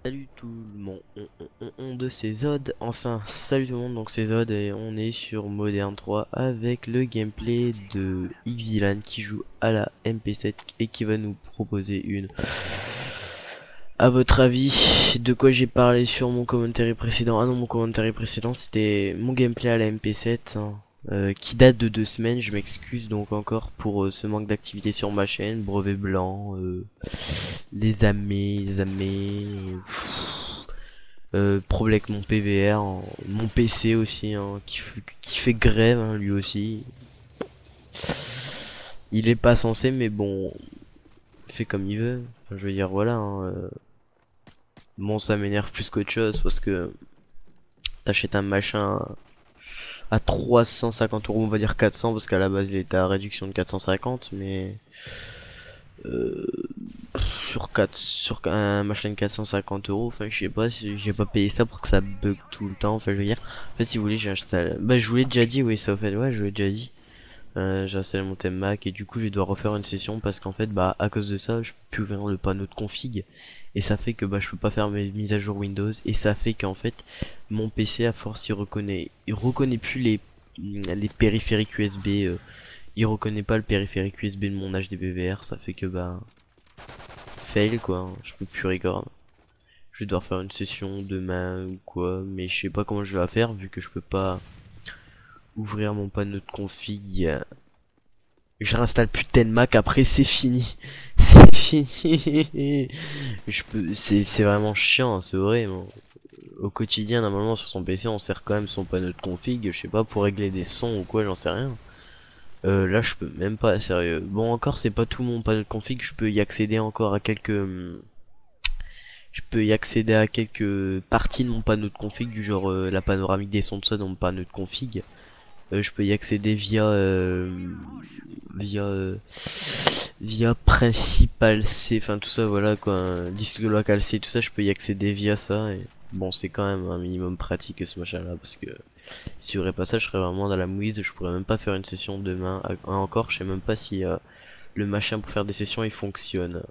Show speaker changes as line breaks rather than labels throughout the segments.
Salut tout le monde, de Cézod, enfin salut tout le monde, donc c'est Zod et on est sur Modern 3 avec le gameplay de Xilan qui joue à la MP7 et qui va nous proposer une. À votre avis, de quoi j'ai parlé sur mon commentary précédent? Ah non, mon commentary précédent c'était mon gameplay à la MP7 hein, qui date de 2 semaines, je m'excuse donc encore pour ce manque d'activité sur ma chaîne, brevet blanc, problème avec mon PVR, hein, mon PC aussi, hein, qui fait grève hein, lui aussi. Il est pas censé, mais bon, il fait comme il veut. Enfin, je veux dire, voilà. Hein, bon, ça m'énerve plus qu'autre chose parce que t'achètes un machin à 350 euros, on va dire 400 parce qu'à la base il était à réduction de 450, mais euh, sur un machin de 450 euros, enfin je sais pas si j'ai pas payé ça pour que ça bug tout le temps, enfin je veux dire, en fait si vous voulez j'ai acheté, bah je vous l'ai déjà dit, oui ça au fait, ouais je vous l'ai déjà dit, j'ai installé mon thème Mac et du coup je dois refaire une session parce qu'en fait bah à cause de ça je peux plus ouvrir le panneau de config et ça fait que bah je peux pas faire mes mises à jour Windows et ça fait qu'en fait mon PC à force il reconnaît plus les périphériques USB, il reconnaît pas le périphérique USB de mon HDBVR, ça fait que bah fail quoi, hein. Je peux plus record. Je vais devoir faire une session demain ou quoi, mais je sais pas comment je vais la faire vu que je peux pas ouvrir mon panneau de config. Je réinstalle plus de Mac après c'est fini. C'est fini. C'est vraiment chiant, hein, c'est vrai. Bon. Au quotidien normalement sur son PC on sert quand même son panneau de config, je sais pas pour régler des sons ou quoi, j'en sais rien. Là je peux même pas, sérieux. Bon encore c'est pas tout mon panneau de config, je peux y accéder encore à quelques je peux y accéder à quelques parties de mon panneau de config du genre la panoramique des sons de ça dans mon panneau de config. Je peux y accéder via via principal C, enfin tout ça voilà quoi, un disque local C, tout ça je peux y accéder via ça et bon c'est quand même un minimum pratique ce machin là parce que s'il y aurait pas ça je serais vraiment dans la mouise, je pourrais même pas faire une session demain. Encore je sais même pas si le machin pour faire des sessions il fonctionne.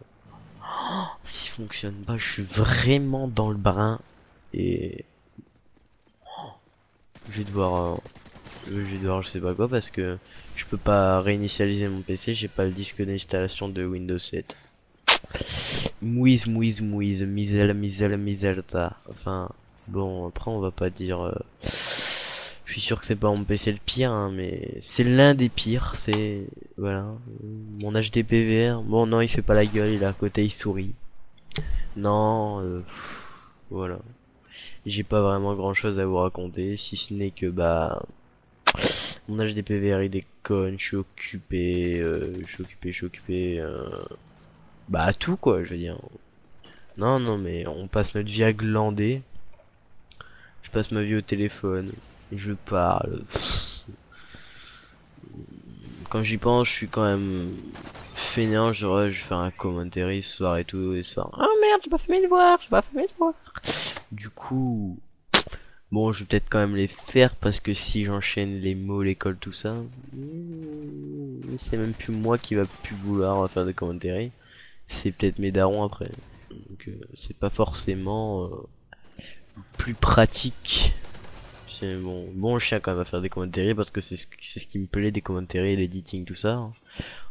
S'il fonctionne pas, je suis vraiment dans le brin et je vais devoir, je sais pas quoi parce que je peux pas réinitialiser mon PC, j'ai pas le disque d'installation de Windows 7. Miselle, enfin, bon, après on va pas dire, je suis sûr que c'est pas mon PC le pire, hein, mais c'est l'un des pires, c'est, voilà, mon HDPVR, bon non il fait pas la gueule, il est à côté, il sourit. Non, voilà. J'ai pas vraiment grand chose à vous raconter, si ce n'est que bah mon HDPVR il déconne, je suis occupé, bah à tout quoi, je veux dire. Non, non, mais on passe notre vie à glander, je passe ma vie au téléphone, je parle. Quand j'y pense, je suis quand même fainéant, je vais faire un commentary ce soir et tout, et ce soir. Ah merde, j'ai pas fait mes devoirs, j'ai pas fait mes devoirs. Du coup, bon, je vais peut-être quand même les faire parce que si j'enchaîne les mots, l'école, tout ça, c'est même plus moi qui va plus vouloir faire des commentaires. C'est peut-être mes darons après. Donc c'est pas forcément plus pratique. C'est bon chien quand même à faire des commentaires parce que c'est ce qui me plaît des commentaires, l'editing, tout ça. Hein.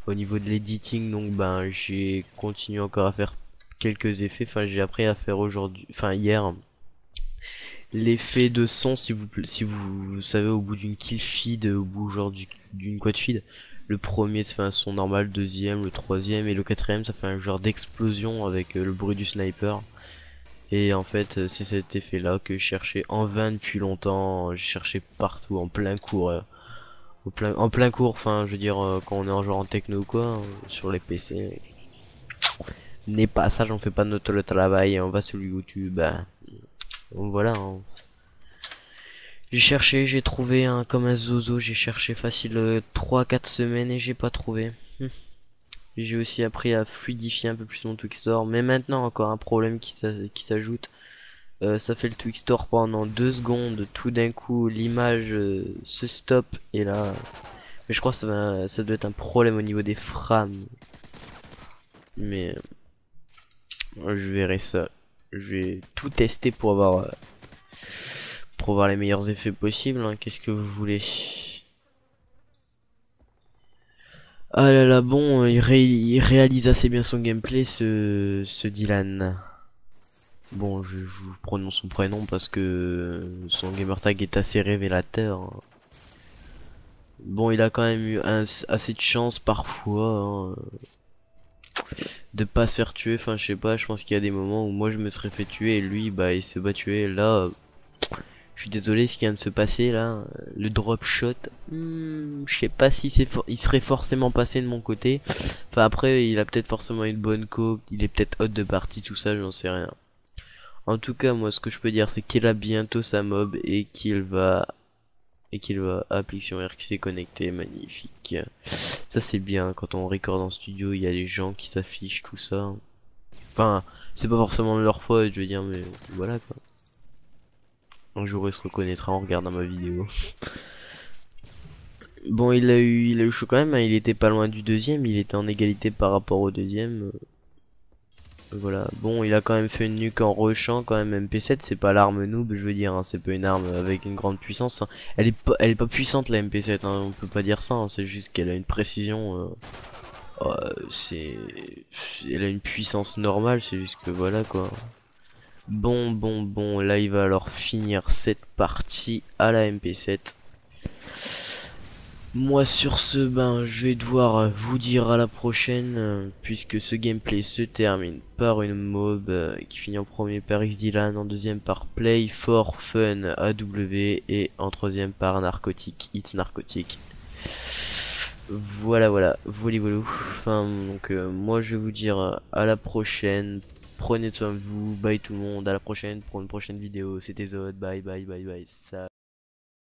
Au niveau de l'editing, donc ben j'ai continué encore à faire quelques effets. Enfin j'ai appris à faire aujourd'hui, enfin hier l'effet de son si vous savez au bout d'une kill feed, au bout genre d'une quad feed, le premier ça fait un son normal, le deuxième, le troisième et le quatrième ça fait un genre d'explosion avec le bruit du sniper. Et en fait c'est cet effet là que je cherchais en vain depuis longtemps, j'ai cherché partout en plein cours, en plein cours, enfin je veux dire quand on est en genre en techno ou quoi, hein, sur les PC. N'est pas ça, j'en fais pas notre le travail, on va sur YouTube, hein. Voilà. Hein. J'ai cherché, j'ai trouvé un comme un zozo, j'ai cherché facile 3 4 semaines et j'ai pas trouvé. J'ai aussi appris à fluidifier un peu plus mon Twixtor, mais maintenant encore un problème qui s'ajoute. Ça fait le Twixtor pendant 2 secondes, tout d'un coup l'image se stoppe et là. Mais je crois que ça doit être un problème au niveau des frames. Mais je verrai ça Je vais tout tester pour avoir les meilleurs effets possibles, hein. Qu'est-ce que vous voulez? Ah là là, bon, il réalise assez bien son gameplay, ce Dylan. Bon, je vous prononce son prénom parce que son gamertag est assez révélateur, hein. Bon, il a quand même eu assez de chance parfois, hein, de pas se faire tuer. Enfin, je sais pas, je pense qu'il y a des moments où moi je me serais fait tuer et lui, bah, il s'est pas tué. Là, je suis désolé, ce qui vient de se passer là, le drop shot, je sais pas si il serait forcément passé de mon côté. Enfin, après, il a peut-être forcément une bonne coque, il est peut-être hot de partie, tout ça, j'en sais rien. En tout cas, moi, ce que je peux dire, c'est qu'il a bientôt sa mob et qu'il va Application R qui s'est connecté, magnifique. Ça c'est bien, quand on record en studio, il y a les gens qui s'affichent, tout ça. Enfin, c'est pas forcément de leur faute, je veux dire, mais voilà quoi. Un jour il se reconnaîtra en regardant ma vidéo. Bon, il a eu chaud quand même, hein, il était pas loin du deuxième, il était en égalité par rapport au deuxième. Voilà, bon, il a quand même fait une nuque en rushant quand même. MP7, c'est pas l'arme noob, je veux dire, hein, c'est pas une arme avec une grande puissance, hein. Elle est pas puissante la MP7, hein, on peut pas dire ça, hein, c'est juste qu'elle a une précision, c'est, elle a une puissance normale, c'est juste que voilà quoi. Bon, là il va alors finir cette partie à la MP7. Moi sur ce, ben je vais devoir vous dire à la prochaine, puisque ce gameplay se termine par une mob qui finit en premier par Xdylan, en deuxième par Play for Fun AW et en troisième par Narcotic It's Narcotic. Voilà, voilà. Enfin donc moi je vais vous dire à la prochaine, prenez soin de vous, bye tout le monde, à la prochaine pour une prochaine vidéo, c'était Zod, bye, ça